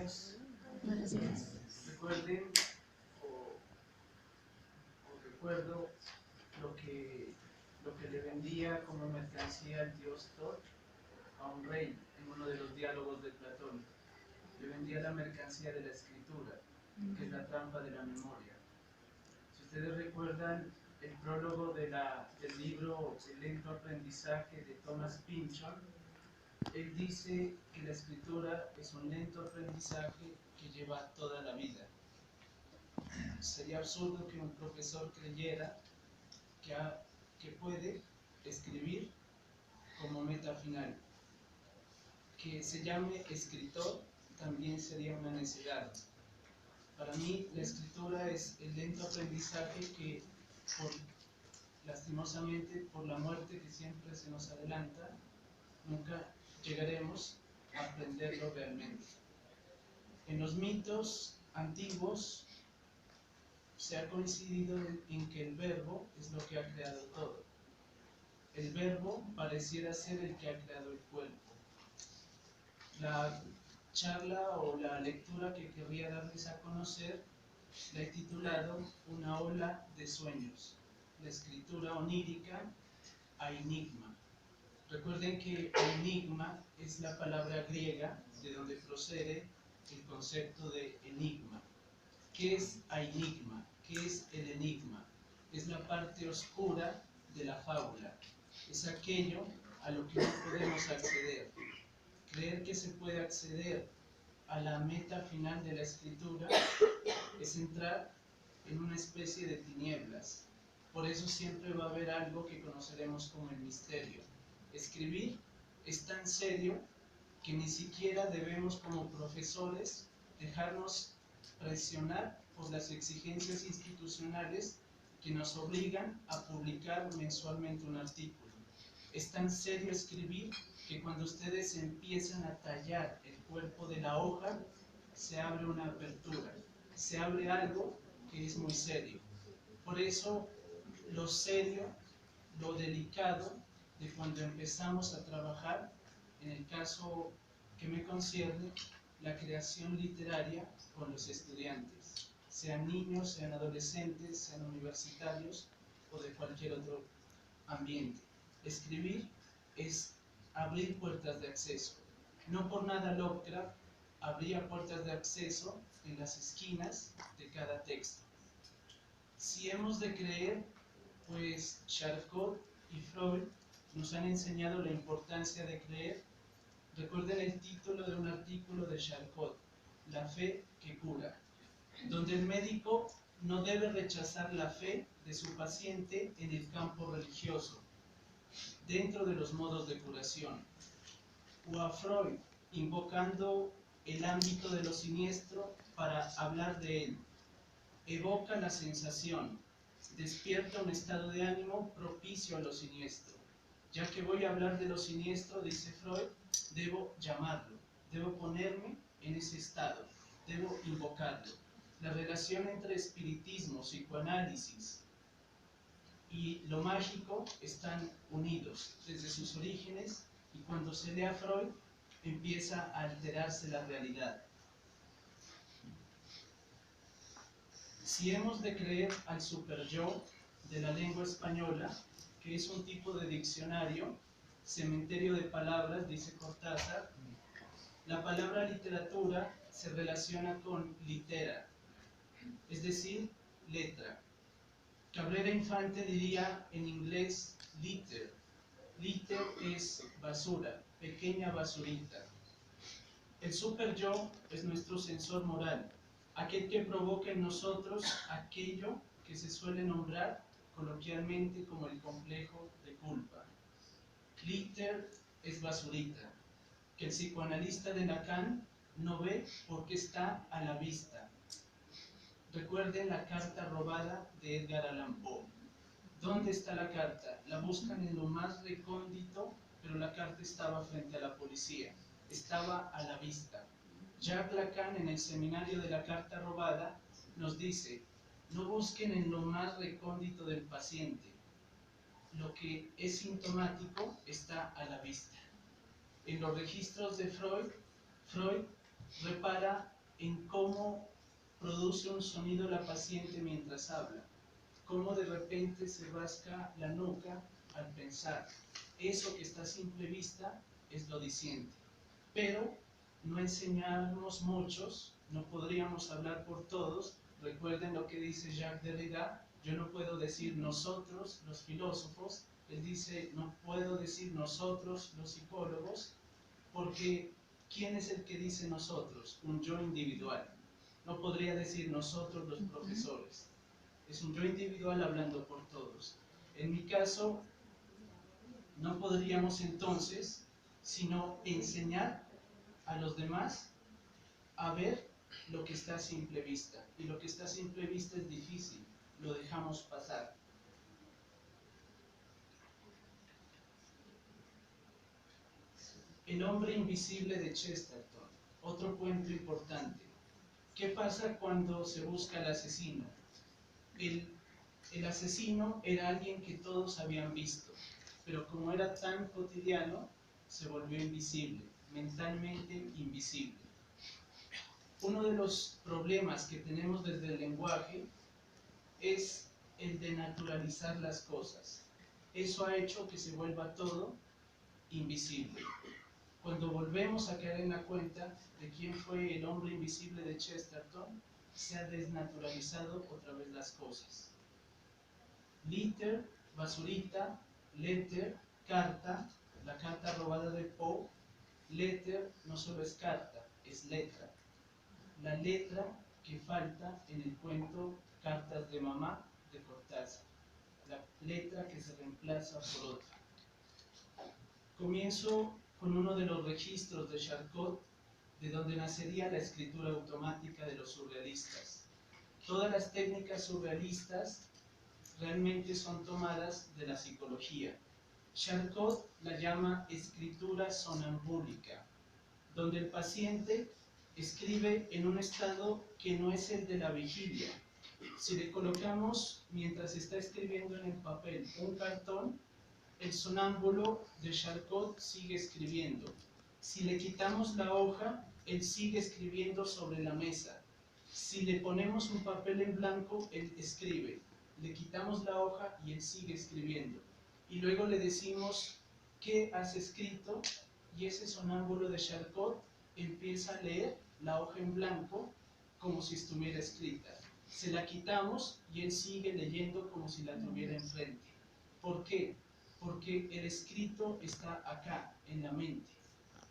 Dios. Gracias. Recuerden, o recuerdo lo que le vendía como mercancía el dios Thor a un rey en uno de los diálogos de Platón. Le vendía la mercancía de la escritura, que es la trampa de la memoria. Si ustedes recuerdan el prólogo del libro El lento aprendizaje de Thomas Pynchon, él dice que la escritura es un lento aprendizaje que lleva toda la vida. Sería absurdo que un profesor creyera que puede escribir como meta final. Que se llame escritor también sería una necedad. Para mí, la escritura es el lento aprendizaje que, lastimosamente, por la muerte que siempre se nos adelanta, nunca llegaremos a aprenderlo realmente. En los mitos antiguos se ha coincidido en que el verbo es lo que ha creado todo. El verbo pareciera ser el que ha creado el cuerpo. La charla o la lectura que querría darles a conocer la he titulado Una ola de sueños, la escritura onírica a enigma. Recuerden que enigma es la palabra griega de donde procede el concepto de enigma. ¿Qué es enigma? ¿Qué es el enigma? Es la parte oscura de la fábula. Es aquello a lo que no podemos acceder. Creer que se puede acceder a la meta final de la escritura es entrar en una especie de tinieblas. Por eso siempre va a haber algo que conoceremos como el misterio. Escribir es tan serio que ni siquiera debemos como profesores dejarnos presionar por las exigencias institucionales que nos obligan a publicar mensualmente un artículo. Es tan serio escribir que cuando ustedes empiezan a tallar el cuerpo de la hoja, se abre una apertura, se abre algo que es muy serio. Por eso, lo serio, lo delicado de cuando empezamos a trabajar, en el caso que me concierne, la creación literaria con los estudiantes, sean niños, sean adolescentes, sean universitarios o de cualquier otro ambiente. Escribir es abrir puertas de acceso. No por nada Lovecraft abría puertas de acceso en las esquinas de cada texto. Si hemos de creer, pues Charcot y Freud nos han enseñado la importancia de creer. Recuerden el título de un artículo de Charcot, La fe que cura, donde el médico no debe rechazar la fe de su paciente en el campo religioso, dentro de los modos de curación. O a Freud, invocando el ámbito de lo siniestro para hablar de él. Evoca la sensación, despierta un estado de ánimo propicio a lo siniestro. Ya que voy a hablar de lo siniestro, dice Freud, debo llamarlo, debo ponerme en ese estado, debo invocarlo. La relación entre espiritismo, psicoanálisis y lo mágico están unidos desde sus orígenes, y cuando se lee a Freud empieza a alterarse la realidad. Si hemos de creer al superyo de la lengua española, que es un tipo de diccionario, cementerio de palabras, dice Cortázar, la palabra literatura se relaciona con litera, es decir, letra. Cabrera Infante diría en inglés litter. Litter es basura, pequeña basurita. El superyo es nuestro sensor moral, aquel que provoca en nosotros aquello que se suele nombrar coloquialmente como el complejo de culpa. Litter es basurita, que el psicoanalista de Lacan no ve porque está a la vista. Recuerden la carta robada de Edgar Allan Poe. ¿Dónde está la carta? La buscan en lo más recóndito, pero la carta estaba frente a la policía, estaba a la vista. Jacques Lacan, en el seminario de la carta robada, nos dice: no busquen en lo más recóndito del paciente, lo que es sintomático está a la vista. En los registros de Freud repara en cómo produce un sonido la paciente mientras habla, cómo de repente se rasca la nuca al pensar. Eso que está a simple vista es lo diciente. Pero no enseñamos muchos, no podríamos hablar por todos. Recuerden lo que dice Jacques Derrida: yo no puedo decir nosotros, los filósofos. Él dice, no puedo decir nosotros, los psicólogos, porque ¿quién es el que dice nosotros? Un yo individual. No podría decir nosotros, los profesores. Es un yo individual hablando por todos. En mi caso, no podríamos entonces sino enseñar a los demás a ver lo que está a simple vista. Y lo que está a simple vista es difícil, lo dejamos pasar. El hombre invisible de Chesterton, otro cuento importante. ¿Qué pasa cuando se busca al asesino? El asesino era alguien que todos habían visto, pero como era tan cotidiano, se volvió invisible, mentalmente invisible. Uno de los problemas que tenemos desde el lenguaje es el de naturalizar las cosas. Eso ha hecho que se vuelva todo invisible. Cuando volvemos a caer en la cuenta de quién fue el hombre invisible de Chesterton, se ha desnaturalizado otra vez las cosas. Litter, basurita; letter, carta, la carta robada de Poe. Letter no solo es carta, es letra. La letra que falta en el cuento Cartas de Mamá de Cortázar. La letra que se reemplaza por otra. Comienzo con uno de los registros de Charcot, de donde nacería la escritura automática de los surrealistas. Todas las técnicas surrealistas realmente son tomadas de la psicología. Charcot la llama escritura sonambúlica, donde el paciente escribe en un estado que no es el de la vigilia. Si le colocamos, mientras está escribiendo en el papel, un cartón, el sonámbulo de Charcot sigue escribiendo. Si le quitamos la hoja, él sigue escribiendo sobre la mesa. Si le ponemos un papel en blanco, él escribe. Le quitamos la hoja y él sigue escribiendo. Y luego le decimos, ¿qué has escrito? Y ese sonámbulo de Charcot empieza a leer la hoja en blanco como si estuviera escrita. Se la quitamos y él sigue leyendo como si la tuviera enfrente. ¿Por qué? Porque el escrito está acá, en la mente.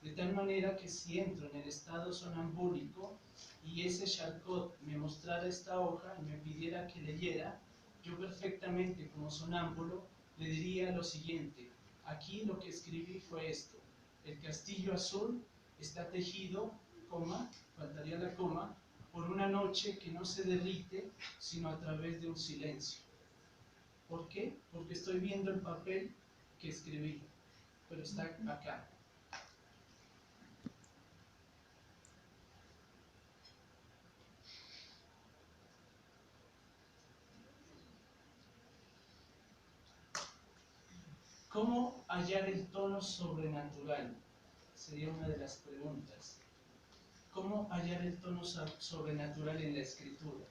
De tal manera que si entro en el estado sonambúlico y ese Charcot me mostrara esta hoja y me pidiera que leyera, yo perfectamente como sonámbulo le diría lo siguiente: aquí lo que escribí fue esto. El castillo azul está tejido, coma, faltaría la coma, por una noche que no se derrite sino a través de un silencio. ¿Por qué? Porque estoy viendo el papel que escribí, pero está acá. ¿Cómo hallar el tono sobrenatural? Sería una de las preguntas. ¿Cómo hallar el tono sobrenatural en la escritura?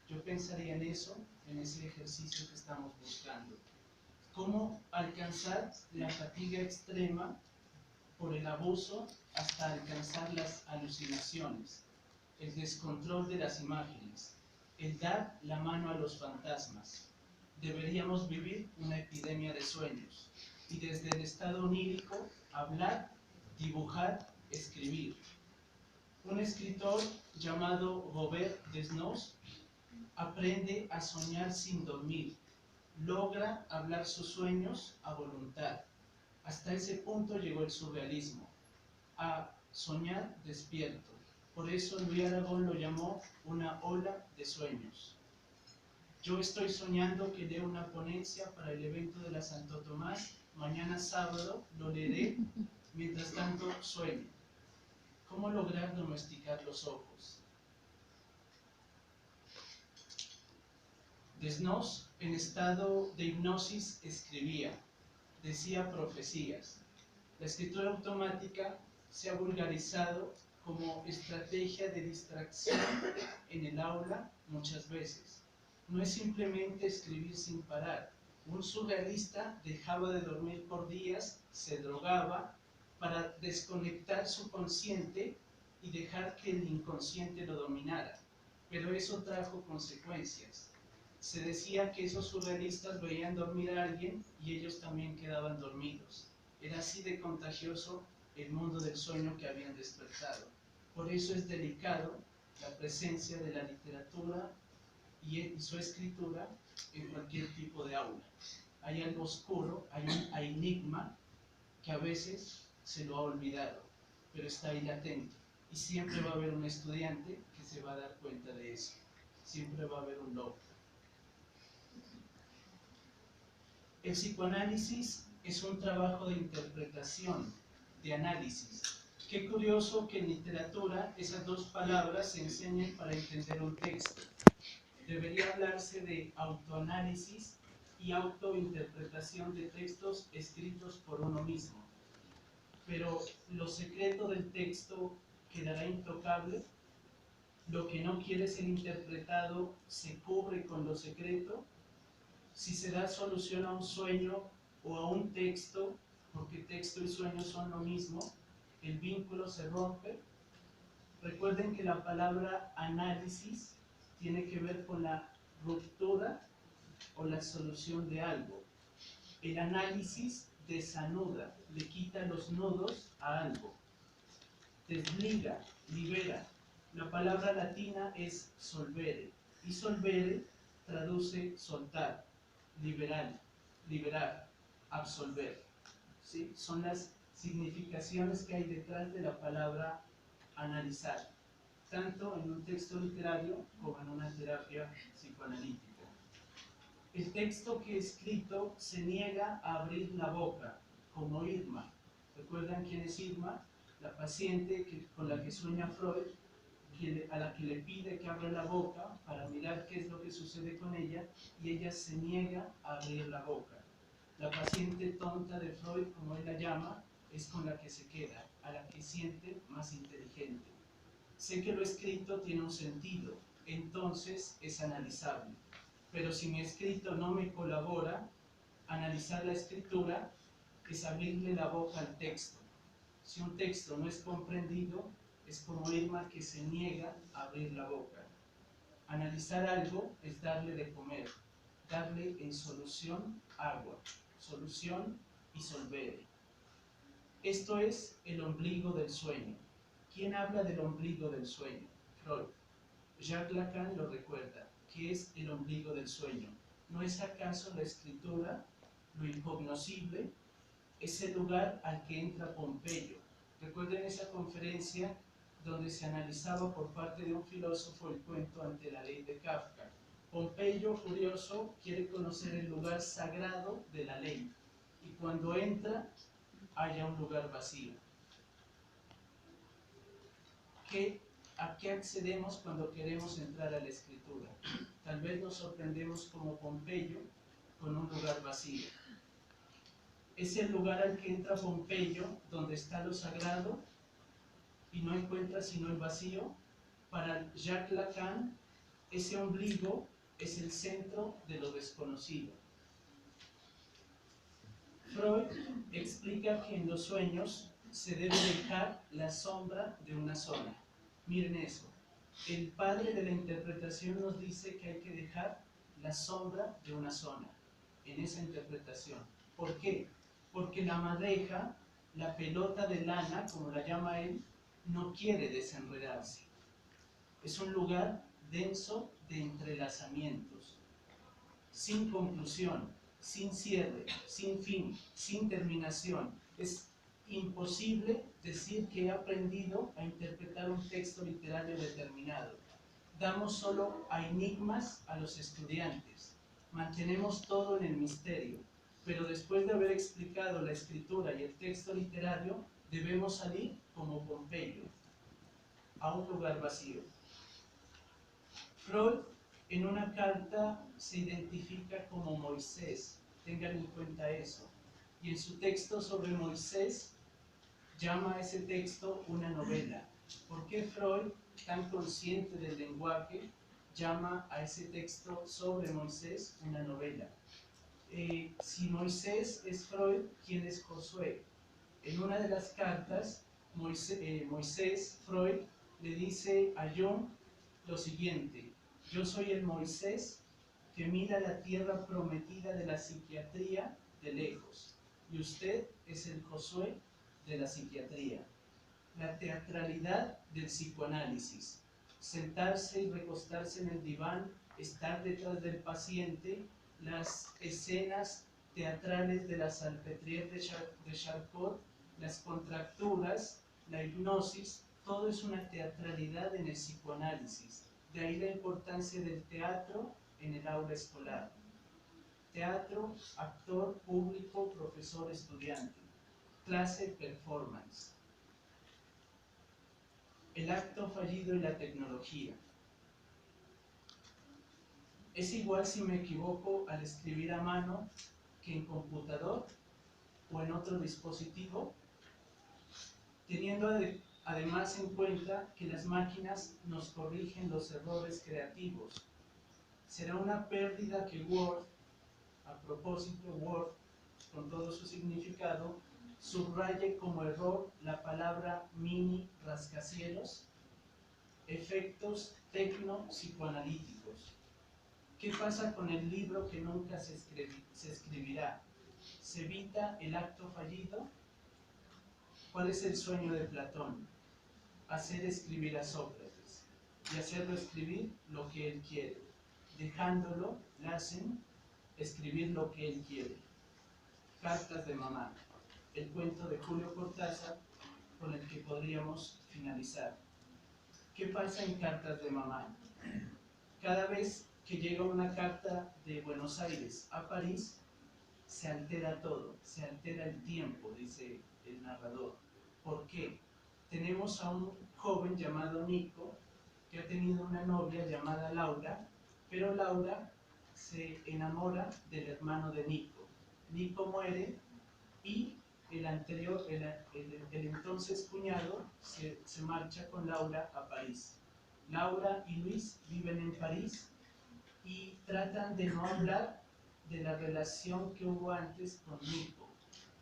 Yo pensaría en eso, en ese ejercicio que estamos buscando. ¿Cómo alcanzar la fatiga extrema por el abuso hasta alcanzar las alucinaciones, el descontrol de las imágenes, el dar la mano a los fantasmas? Deberíamos vivir una epidemia de sueños y desde el estado onírico hablar, dibujar, escribir. Un escritor llamado Robert Desnos aprende a soñar sin dormir, logra hablar sus sueños a voluntad. Hasta ese punto llegó el surrealismo, a soñar despierto. Por eso Luis Aragón lo llamó una ola de sueños. Yo estoy soñando que leo una ponencia para el evento de la Santo Tomás. Mañana sábado lo leeré, mientras tanto sueño. ¿Cómo lograr domesticar los ojos? Desnos, en estado de hipnosis, escribía, decía profecías. La escritura automática se ha vulgarizado como estrategia de distracción en el aula muchas veces. No es simplemente escribir sin parar. Un surrealista dejaba de dormir por días, se drogaba para desconectar su consciente y dejar que el inconsciente lo dominara. Pero eso trajo consecuencias. Se decía que esos surrealistas veían dormir a alguien y ellos también quedaban dormidos. Era así de contagioso el mundo del sueño que habían despertado. Por eso es delicado la presencia de la literatura y su escritura en cualquier tipo de aula. Hay algo oscuro, hay un enigma que a veces se lo ha olvidado, pero está ahí latente. Y siempre va a haber un estudiante que se va a dar cuenta de eso. Siempre va a haber un loco. El psicoanálisis es un trabajo de interpretación, de análisis. Qué curioso que en literatura esas dos palabras se enseñen para entender un texto. Debería hablarse de autoanálisis y autointerpretación de textos escritos por uno mismo. Pero lo secreto del texto quedará intocable. Lo que no quiere ser interpretado se cubre con lo secreto. Si se da solución a un sueño o a un texto, porque texto y sueño son lo mismo, el vínculo se rompe. Recuerden que la palabra análisis tiene que ver con la ruptura o la solución de algo. El análisis desanuda, le quita los nudos a algo. Desliga, libera. La palabra latina es solvere, y solvere traduce soltar, liberar, absolver. ¿Sí? Son las significaciones que hay detrás de la palabra analizar, tanto en un texto literario como en una terapia psicoanalítica. El texto que he escrito se niega a abrir la boca, como Irma. ¿Recuerdan quién es Irma? La paciente con la que sueña Freud, a la que le pide que abra la boca para mirar qué es lo que sucede con ella, y ella se niega a abrir la boca. La paciente tonta de Freud, como él la llama, es con la que se queda, a la que siente más inteligente. Sé que lo escrito tiene un sentido, entonces es analizable. Pero si mi escrito no me colabora, analizar la escritura es abrirle la boca al texto. Si un texto no es comprendido, es como Irma que se niega a abrir la boca. Analizar algo es darle de comer, darle en solución agua, solución y solvere. Esto es el ombligo del sueño. ¿Quién habla del ombligo del sueño? Freud. Jacques Lacan lo recuerda. ¿Qué es el ombligo del sueño? ¿No es acaso la escritura, lo incognoscible? Es el lugar al que entra Pompeyo. Recuerden esa conferencia donde se analizaba por parte de un filósofo el cuento Ante la ley de Kafka. Pompeyo, curioso, quiere conocer el lugar sagrado de la ley, y cuando entra, haya un lugar vacío. ¿A qué accedemos cuando queremos entrar a la escritura? Tal vez nos sorprendemos como Pompeyo con un lugar vacío. Es el lugar al que entra Pompeyo, donde está lo sagrado, y no encuentra sino el vacío. Para Jacques Lacan, ese ombligo es el centro de lo desconocido. Freud explica que en los sueños se debe dejar la sombra de una zona. Miren eso. El padre de la interpretación nos dice que hay que dejar la sombra de una zona en esa interpretación. ¿Por qué? Porque la madeja, la pelota de lana, como la llama él, no quiere desenredarse. Es un lugar denso de entrelazamientos, sin conclusión, sin cierre, sin fin, sin terminación. Es imposible decir que he aprendido a interpretar un texto literario determinado. Damos solo a enigmas a los estudiantes. Mantenemos todo en el misterio. Pero después de haber explicado la escritura y el texto literario, debemos salir como Pompeyo, a un lugar vacío. Freud en una carta se identifica como Moisés, tengan en cuenta eso. Y en su texto sobre Moisés, llama a ese texto una novela. ¿Por qué Freud, tan consciente del lenguaje, llama a ese texto sobre Moisés una novela? Si Moisés es Freud, ¿quién es Josué? En una de las cartas, Moisés, Freud, le dice a Jung lo siguiente: yo soy el Moisés que mira la tierra prometida de la psiquiatría de lejos, y usted es el Josué de la psiquiatría. La teatralidad del psicoanálisis: sentarse y recostarse en el diván, estar detrás del paciente, las escenas teatrales de la Salpêtrière de Charcot, las contracturas, la hipnosis, todo es una teatralidad en el psicoanálisis. De ahí la importancia del teatro en el aula escolar. Teatro, actor, público, profesor, estudiante. Clase, performance. El acto fallido y la tecnología. ¿Es igual si me equivoco al escribir a mano que en computador o en otro dispositivo? Teniendo además en cuenta que las máquinas nos corrigen los errores creativos. Será una pérdida que Word, a propósito Word, con todo su significado, subraye como error la palabra mini rascacielos. Efectos tecno-psicoanalíticos. ¿Qué pasa con el libro que nunca se escribirá? ¿Se evita el acto fallido? ¿Cuál es el sueño de Platón? Hacer escribir a Sócrates y hacerlo escribir lo que él quiere, dejándolo, Lassen, escribir lo que él quiere. Cartas de mamá, el cuento de Julio Cortázar con el que podríamos finalizar. ¿Qué pasa en Cartas de mamá? Cada vez que llega una carta de Buenos Aires a París, se altera todo, se altera el tiempo, dice el narrador. ¿Por qué? Tenemos a un joven llamado Nico, que ha tenido una novia llamada Laura, pero Laura se enamora del hermano de Nico. Nico muere y el entonces cuñado se marcha con Laura a París. Laura y Luis viven en París y tratan de no hablar de la relación que hubo antes con Nico,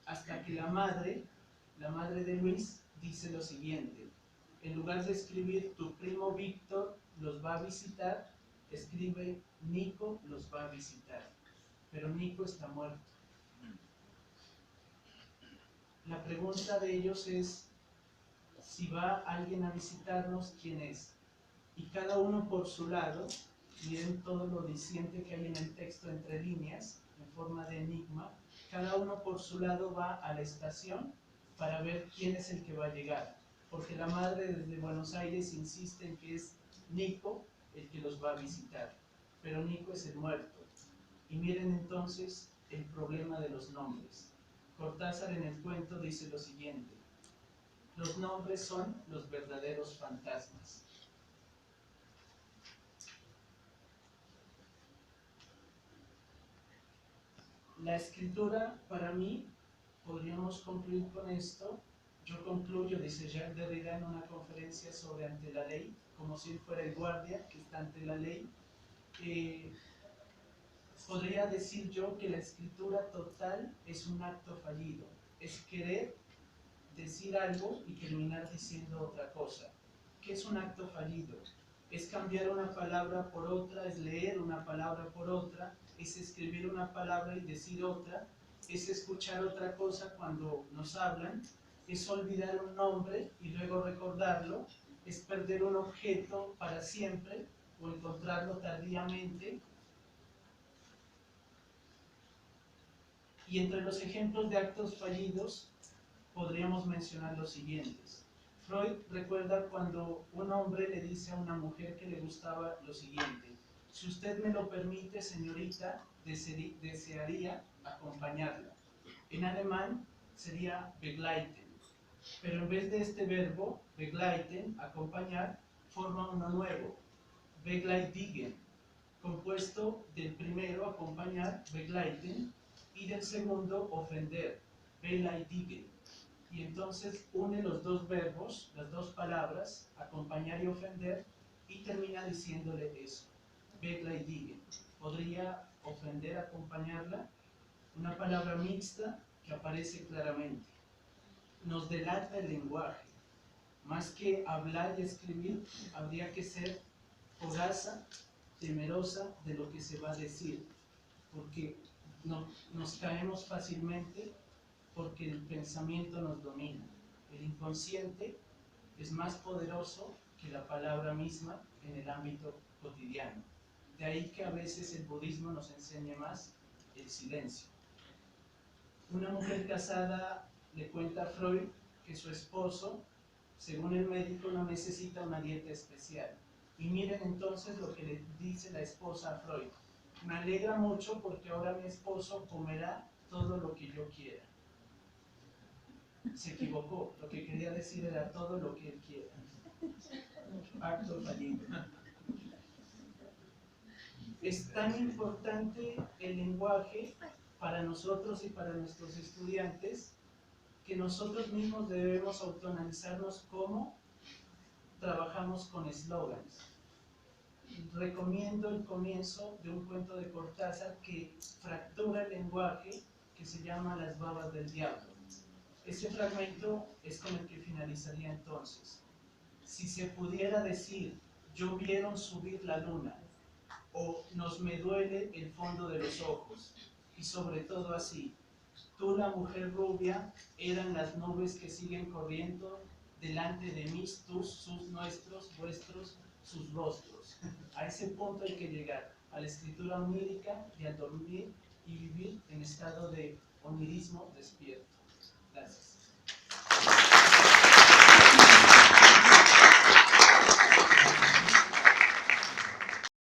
hasta que la madre de Luis, dice lo siguiente: en lugar de escribir tu primo Víctor los va a visitar, escribe Nico los va a visitar, pero Nico está muerto. La pregunta de ellos es: si va alguien a visitarnos, ¿quién es? Y cada uno por su lado, miren todo lo diciente que hay en el texto entre líneas, en forma de enigma, cada uno por su lado va a la estación para ver quién es el que va a llegar, porque la madre desde Buenos Aires insiste en que es Nico el que los va a visitar, pero Nico es el muerto. Y miren entonces el problema de los nombres. Cortázar en el cuento dice lo siguiente: los nombres son los verdaderos fantasmas. La escritura, para mí, podríamos concluir con esto. Yo concluyo, dice Jacques Derrida en una conferencia sobre ante la ley, como si él fuera el guardia que está ante la ley. Podría decir yo que la escritura total es un acto fallido, es querer decir algo y terminar diciendo otra cosa. ¿Qué es un acto fallido? Es cambiar una palabra por otra, es leer una palabra por otra, es escribir una palabra y decir otra, es escuchar otra cosa cuando nos hablan, es olvidar un nombre y luego recordarlo, es perder un objeto para siempre o encontrarlo tardíamente. Y entre los ejemplos de actos fallidos podríamos mencionar los siguientes. Freud recuerda cuando un hombre le dice a una mujer que le gustaba lo siguiente: si usted me lo permite, señorita, desearía acompañarla. En alemán sería begleiten, pero en vez de este verbo, begleiten, acompañar, forma uno nuevo, begleitigen, compuesto del primero, acompañar, begleiten, y del segundo, ofender, beleidigen. y entonces une los dos verbos, las dos palabras, acompañar y ofender, y termina diciéndole eso. Begla y digue. Podría ofender, acompañarla, una palabra mixta que aparece claramente. Nos delata el lenguaje. Más que hablar y escribir, habría que ser fogaza, temerosa de lo que se va a decir, porque nos caemos fácilmente porque el pensamiento nos domina. El inconsciente es más poderoso que la palabra misma en el ámbito cotidiano. De ahí que a veces el budismo nos enseñe más el silencio. Una mujer casada le cuenta a Freud que su esposo, según el médico, no necesita una dieta especial. Y miren entonces lo que le dice la esposa a Freud. Me alegra mucho porque ahora mi esposo comerá todo lo que yo quiera. Se equivocó, lo que quería decir era todo lo que él quiera. Acto fallido. Es tan importante el lenguaje para nosotros y para nuestros estudiantes que nosotros mismos debemos autoanalizarnos cómo trabajamos con eslogans. Recomiendo el comienzo de un cuento de Cortázar que fractura el lenguaje, que se llama Las babas del diablo. Ese fragmento es con el que finalizaría entonces. Si se pudiera decir, yo vieron subir la luna, o nos me duele el fondo de los ojos, y sobre todo así, tú la mujer rubia, eran las nubes que siguen corriendo delante de mí, tus, sus, nuestros, vuestros, sus rostros. A ese punto hay que llegar, a la escritura onírica y al dormir y vivir en estado de onirismo despierto. Gracias.